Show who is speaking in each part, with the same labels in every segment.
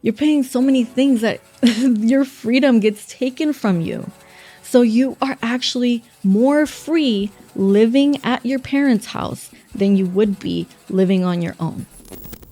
Speaker 1: You're paying so many things that your freedom gets taken from you. So you are actually more free living at your parents' house than you would be living on your own.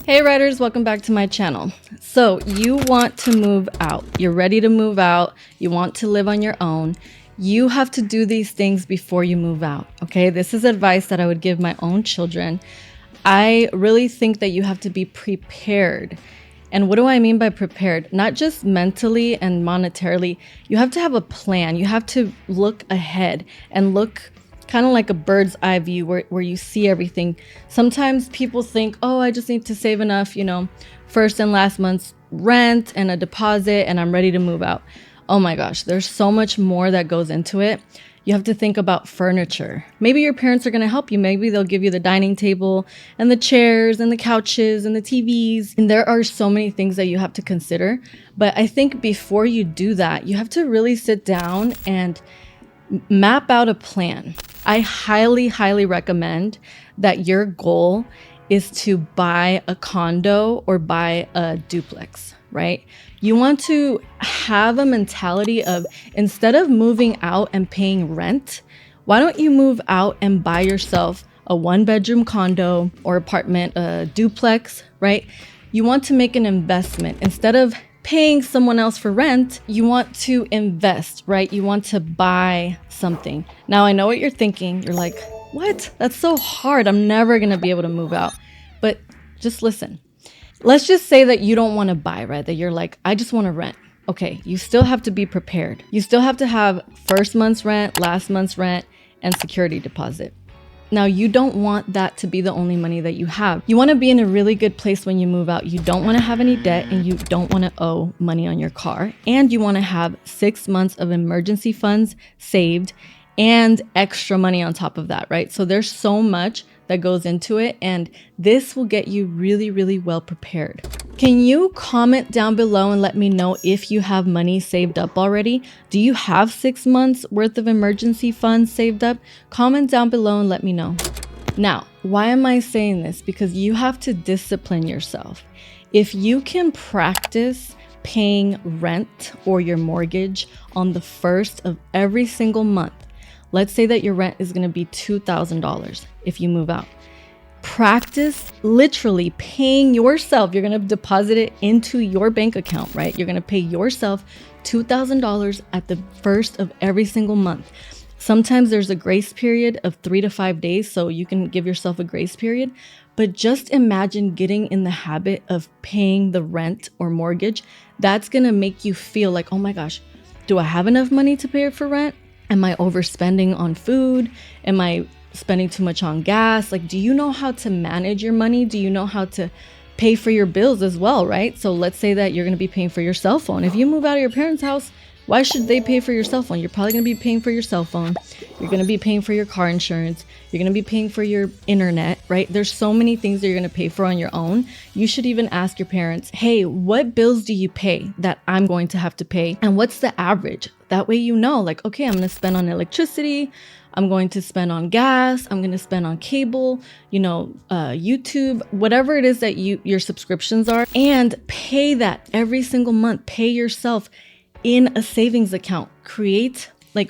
Speaker 1: Hey writers, welcome back to my channel. So you want to move out. You're ready to move out. You want to live on your own. You have to do these things before you move out. Okay, this is advice that I would give my own children. I really think that you have to be prepared. And what do I mean by prepared? Not just mentally and monetarily. You have to have a plan. You have to look ahead and look kind of like a bird's eye view where you see everything. Sometimes people think, oh, I just need to save enough, first and last month's rent and a deposit and I'm ready to move out. Oh my gosh, there's so much more that goes into it. You have to think about furniture. Maybe your parents are going to help you. Maybe they'll give you the dining table and the chairs and the couches and the TVs. And there are so many things that you have to consider. But I think before you do that, you have to really sit down and map out a plan. I highly, highly recommend that your goal is to buy a condo or buy a duplex, right? You want to have a mentality of, instead of moving out and paying rent, why don't you move out and buy yourself a 1-bedroom condo or apartment, a duplex, right? You want to make an investment. Instead of paying someone else for rent, you want to invest, right? You want to buy something. Now, I know what you're thinking. You're like, what? That's so hard. I'm never going to be able to move out. But just listen. Let's just say that you don't want to buy, right? That you're like, I just want to rent. Okay, you still have to be prepared. You still have to have first month's rent, last month's rent, and security deposit. Now, you don't want that to be the only money that you have. You want to be in a really good place when you move out. You don't want to have any debt and you don't want to owe money on your car. And you want to have 6 months of emergency funds saved and extra money on top of that, right? So there's so much that goes into it, and this will get you really, really well prepared. Can you comment down below and let me know if you have money saved up already? Do you have 6 months worth of emergency funds saved up? Comment down below and let me know. Now, why am I saying this? Because you have to discipline yourself. If you can practice paying rent or your mortgage on the first of every single month, let's say that your rent is going to be $2,000 if you move out. Practice literally paying yourself. You're going to deposit it into your bank account, right? You're going to pay yourself $2,000 at the first of every single month. Sometimes there's a grace period of 3 to 5 days, so you can give yourself a grace period. But just imagine getting in the habit of paying the rent or mortgage. That's going to make you feel like, oh my gosh, do I have enough money to pay for rent? Am I overspending on food? Am I spending too much on gas? Like, do you know how to manage your money? Do you know how to pay for your bills as well, right? So let's say that you're going to be paying for your cell phone. If you move out of your parents' house, why should they pay for your cell phone? You're probably going to be paying for your cell phone. You're going to be paying for your car insurance. You're going to be paying for your internet, right? There's so many things that you're going to pay for on your own. You should even ask your parents, hey, what bills do you pay that I'm going to have to pay? And what's the average? That way you know, like, okay, I'm going to spend on electricity. I'm going to spend on gas. I'm going to spend on cable, YouTube, whatever it is that your subscriptions are, and pay that every single month. Pay yourself in a savings account.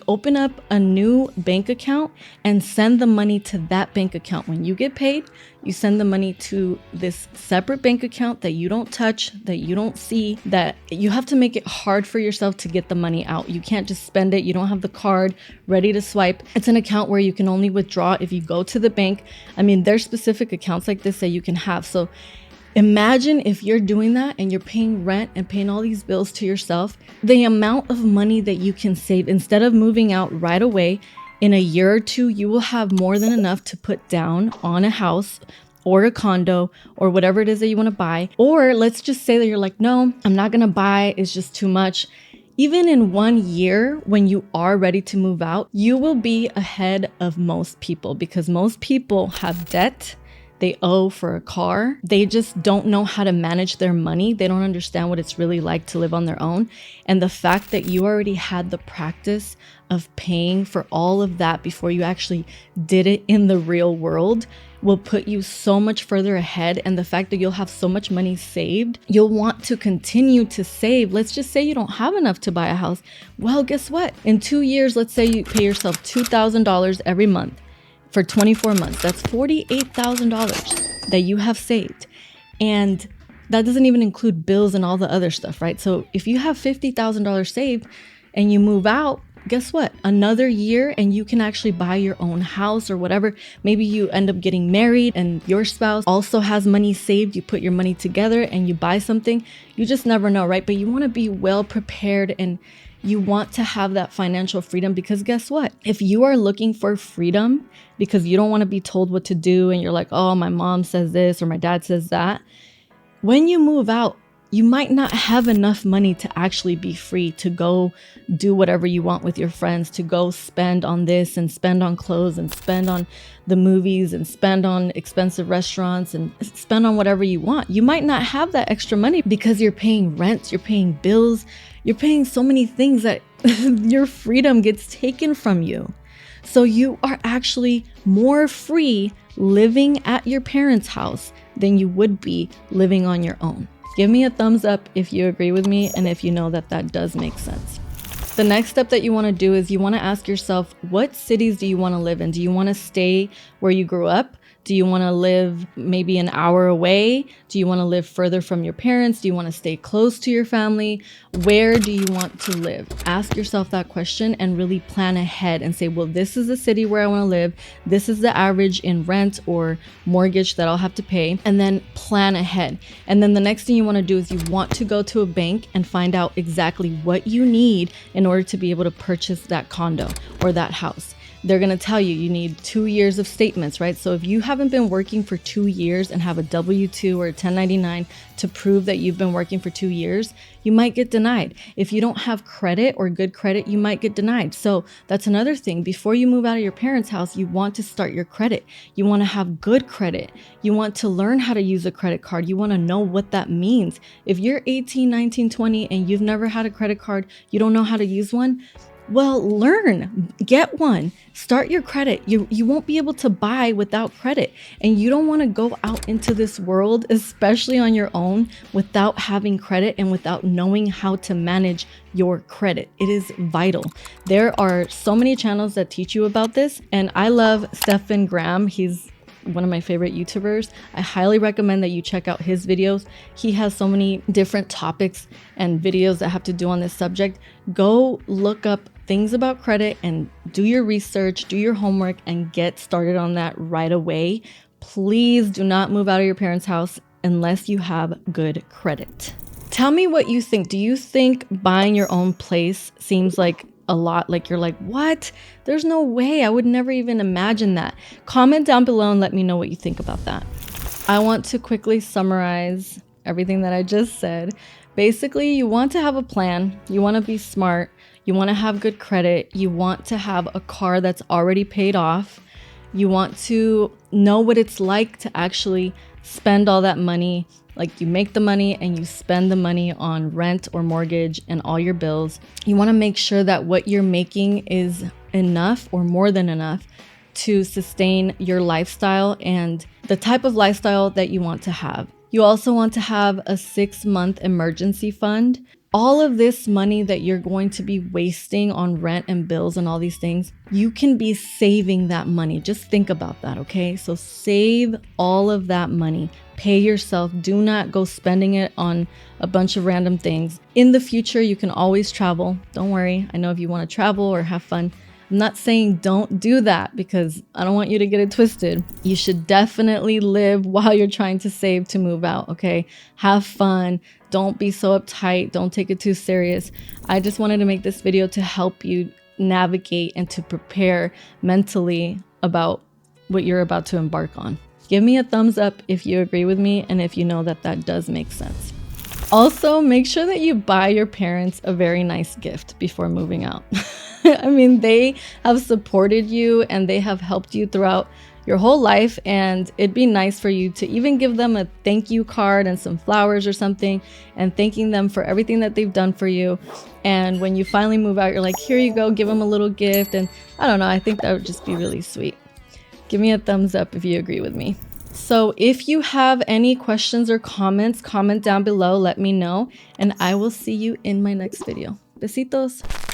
Speaker 1: Open up a new bank account and send the money to that bank account. When you get paid, you send the money to this separate bank account that you don't touch, that you don't see, that you have to make it hard for yourself to get the money out. You can't just spend it. You don't have the card ready to swipe. It's an account where you can only withdraw if you go to the bank. I mean, there's specific accounts like this that you can have. So imagine if you're doing that and you're paying rent and paying all these bills to yourself, the amount of money that you can save. Instead of moving out right away, in a year or two, you will have more than enough to put down on a house or a condo or whatever it is that you want to buy. Or let's just say that you're like, no, I'm not going to buy. It's just too much. Even in 1 year, when you are ready to move out, you will be ahead of most people because most people have debt. They owe for a car. They just don't know how to manage their money. They don't understand what it's really like to live on their own. And the fact that you already had the practice of paying for all of that before you actually did it in the real world will put you so much further ahead. And the fact that you'll have so much money saved, you'll want to continue to save. Let's just say you don't have enough to buy a house. Well, guess what? In 2 years, let's say you pay yourself $2,000 every month for 24 months. That's $48,000 that you have saved. And that doesn't even include bills and all the other stuff, right? So if you have $50,000 saved and you move out, guess what? Another year and you can actually buy your own house or whatever. Maybe you end up getting married and your spouse also has money saved. You put your money together and you buy something. You just never know, right? But you want to be well prepared and you want to have that financial freedom, because guess what? If you are looking for freedom because you don't want to be told what to do and you're like, oh, my mom says this or my dad says that, when you move out, you might not have enough money to actually be free to go do whatever you want with your friends, to go spend on this and spend on clothes and spend on the movies and spend on expensive restaurants and spend on whatever you want. You might not have that extra money because you're paying rent, you're paying bills, you're paying so many things that your freedom gets taken from you. So you are actually more free living at your parents' house than you would be living on your own. Give me a thumbs up if you agree with me and if you know that that does make sense. The next step that you want to do is you want to ask yourself, what cities do you want to live in? Do you want to stay where you grew up? Do you want to live maybe an hour away? Do you want to live further from your parents? Do you want to stay close to your family? Where do you want to live? Ask yourself that question and really plan ahead and say, well, this is the city where I want to live. This is the average in rent or mortgage that I'll have to pay. And then plan ahead. And then the next thing you want to do is you want to go to a bank and find out exactly what you need in order to be able to purchase that condo or that house. They're going to tell you you need 2 years of statements, right? So if you haven't been working for 2 years and have a W-2 or a 1099 to prove that you've been working for 2 years, you might get denied. If you don't have credit or good credit, you might get denied. So that's another thing. Before you move out of your parents' house, you want to start your credit. You want to have good credit. You want to learn how to use a credit card. You want to know what that means. If you're 18, 19, 20, and you've never had a credit card, you don't know how to use one, well, learn, get one, start your credit. You won't be able to buy without credit. And you don't want to go out into this world, especially on your own, without having credit and without knowing how to manage your credit. It is vital. There are so many channels that teach you about this. And I love Stephen Graham. He's one of my favorite YouTubers. I highly recommend that you check out his videos. He has so many different topics and videos that have to do on this subject. Go look up things about credit and do your research, do your homework, and get started on that right away. Please do not move out of your parents' house unless you have good credit. Tell me what you think. Do you think buying your own place seems like a lot? Like you're like, what? There's no way. I would never even imagine that. Comment down below and let me know what you think about that. I want to quickly summarize everything that I just said. Basically, you want to have a plan. You want to be smart. You want to have good credit. You want to have a car that's already paid off. You want to know what it's like to actually spend all that money. Like you make the money and you spend the money on rent or mortgage and all your bills. You want to make sure that what you're making is enough or more than enough to sustain your lifestyle and the type of lifestyle that you want to have. You also want to have a 6-month emergency fund. All of this money that you're going to be wasting on rent and bills and all these things, you can be saving that money. Just think about that, okay? So save all of that money. Pay yourself. Do not go spending it on a bunch of random things. In the future, you can always travel. Don't worry. I know if you want to travel or have fun. I'm not saying don't do that because I don't want you to get it twisted. You should definitely live while you're trying to save to move out, okay? Have fun. Don't be so uptight. Don't take it too serious. I just wanted to make this video to help you navigate and to prepare mentally about what you're about to embark on. Give me a thumbs up if you agree with me and if you know that that does make sense. Also, make sure that you buy your parents a very nice gift before moving out. I mean, they have supported you and they have helped you throughout your whole life, and it'd be nice for you to even give them a thank you card and some flowers or something and thanking them for everything that they've done for you. And when you finally move out, you're like, here you go, give them a little gift. And I don't know, I think that would just be really sweet. Give me a thumbs up if you agree with me. So if you have any questions or comments, comment down below, let me know, and I will see you in my next video. Besitos.